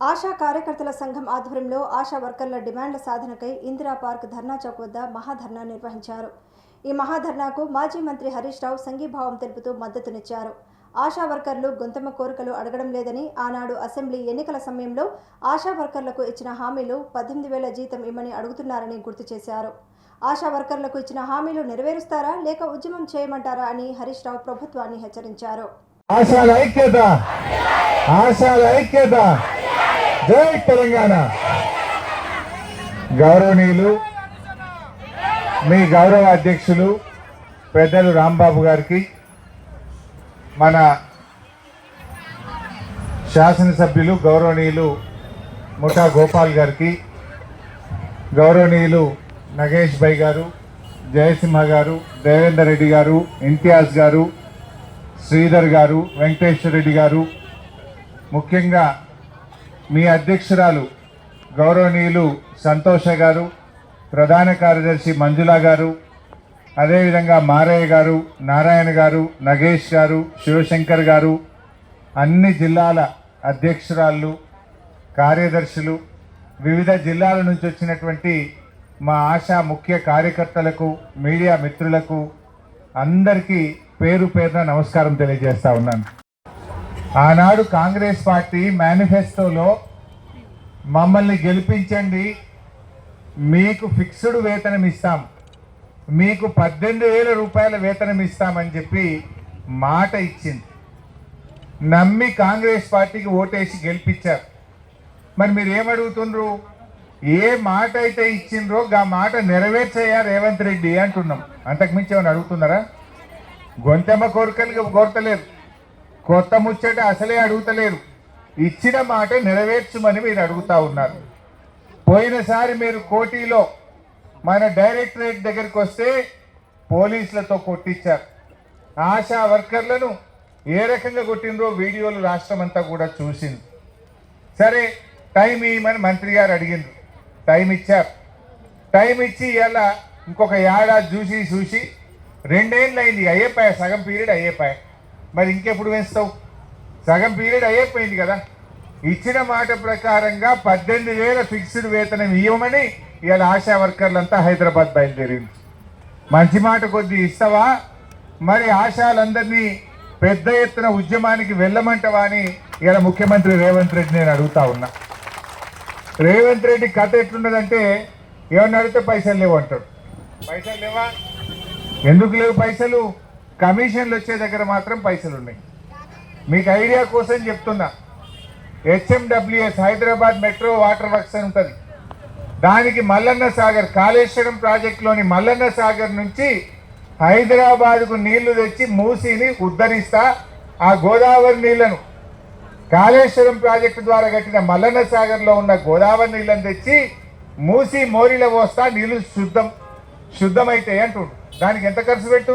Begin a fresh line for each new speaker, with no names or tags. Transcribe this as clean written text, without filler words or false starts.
ఆశా కార్యకర్తల సంఘం ఆధ్వర్యంలో ఆశా వర్కర్ల డిమాండ్ల సాధనకై ఇందిరా పార్క్ ధర్నా చౌక్ వద్ద మహాధర్నా నిర్వహించారు. ఈ మహాధర్నాకు మాజీ మంత్రి హరీష్ రావు సంఘీభావం తెలుపుతూ మద్దతునిచ్చారు. ఆశా వర్కర్లు గొంతెమ్మ కోరికలు అడగడం లేదని, ఆనాడు అసెంబ్లీ ఎన్నికల సమయంలో ఆశా వర్కర్లకు ఇచ్చిన హామీలు 18,000 జీతం ఇమ్మని అడుగుతున్నారని గుర్తు చేశారు. ఆశా వర్కర్లకు ఇచ్చిన హామీలు నెరవేరుస్తారా లేక ఉద్యమం చేయమంటారా అని హరీష్ రావు ప్రభుత్వాన్ని హెచ్చరించారు.
జై తెలంగాణ. గౌరవనీయులు మీ గౌరవ అధ్యక్షులు పెద్దలు రాంబాబు గారికి, మన శాసనసభ్యులు గౌరవనీయులు ముఠా గోపాల్ గారికి, గౌరవనీయులు నగేష్ భాయ్ గారు, జయసింహ గారు, దేవేందర్ రెడ్డి గారు, ఇంతియాజ్ గారు, శ్రీధర్ గారు, వెంకటేశ్వర రెడ్డి గారు, ముఖ్యంగా మీ అధ్యక్షురాలు గౌరవనీయులు సంతోష గారు, ప్రధాన కార్యదర్శి మంజులా గారు, అదేవిధంగా మారయ్య గారు, నారాయణ గారు, నగేష్ గారు, శివశంకర్ గారు, అన్ని జిల్లాల అధ్యక్షురాళ్ళు, కార్యదర్శులు, వివిధ జిల్లాల నుంచి వచ్చినటువంటి మా ఆశా ముఖ్య కార్యకర్తలకు, మీడియా మిత్రులకు అందరికీ పేరు పేరున నమస్కారం తెలియజేస్తా ఉన్నాను. ఆనాడు కాంగ్రెస్ పార్టీ మేనిఫెస్టోలో మమ్మల్ని గెలిపించండి, మీకు ఫిక్స్డ్ వేతనం ఇస్తాం, మీకు 18,000 రూపాయల వేతనం ఇస్తామని చెప్పి మాట ఇచ్చింది. నమ్మి కాంగ్రెస్ పార్టీకి ఓటేసి గెలిపించారు. మరి మీరు ఏమడుగుతుండ్రు? ఏ మాట అయితే ఇచ్చిండ్రో ఆ మాట నెరవేర్చయ్యా రేవంత్ రెడ్డి అంటున్నాం. అంతకుమించి ఏమైనా అడుగుతున్నారా? గొంతెమ్మ కోరికలు కోరతలేరు, కొత్త ముచ్చట అసలే అడుగుతలేరు. ఇచ్చిన మాట నెరవేర్చుమని మీరు అడుగుతా ఉన్నారు. పోయినసారి మీరు కోటిలో మన డైరెక్టరేట్ దగ్గరికి వస్తే పోలీసులతో కొట్టించారు. ఆశా వర్కర్లను ఏ రకంగా కొట్టిండ్రో వీడియోలు రాష్ట్రం అంతా కూడా చూసింది. సరే టైం ఇవ్వమని మంత్రి గారు అడిగిండ్రు, టైం ఇచ్చారు. టైం ఇచ్చి ఇలా ఇంకొక ఏడాది చూసి 2 ఏళ్ళు అయింది, అయ్యేపాయ, సగం పీరియడ్ అయ్యేపాయ. మరి ఇంకెప్పుడు వేస్తావు? సగం పీరియడ్ అయిపోయింది కదా. ఇచ్చిన మాట ప్రకారంగా 18,000 ఫిక్స్డ్ వేతనం ఇవ్వమని ఇవాళ ఆశా వర్కర్లంతా హైదరాబాద్ బయలుదేరింది. మంచి మాట కొద్ది ఇస్తావా? మరి ఆశాలందరినీ పెద్ద ఎత్తున ఉద్యమానికి వెళ్ళమంటవా అని ఇవాళ ముఖ్యమంత్రి రేవంత్ రెడ్డి నేను అడుగుతా ఉన్నా. రేవంత్ రెడ్డి కథ ఎట్లున్నదంటే, ఏమన్నా అడిగితే పైసలు లేవు అంటాడు. పైసలు లేవా? ఎందుకు లేవు పైసలు? కమిషన్లు వచ్చే దగ్గర మాత్రం పైసలు ఉన్నాయి. మీకు ఐడియా కోసం చెప్తున్నా, HMWS Hyderabad metro water works అని ఉంటుంది. దానికి మల్లన్న సాగర్, కాళేశ్వరం ప్రాజెక్టులోని మల్లన్న సాగర్ నుంచి హైదరాబాద్కు నీళ్లు తెచ్చి మూసీని ఉద్ధరిస్తా, ఆ గోదావరి నీళ్లను కాళేశ్వరం ప్రాజెక్టు ద్వారా కట్టిన మల్లన్న సాగర్లో ఉన్న గోదావరి నీళ్లను తెచ్చి మూసి మోరిలో పోస్తా, నీళ్లు శుద్ధమైతే అంటుండు. దానికి ఎంత ఖర్చు పెట్టు?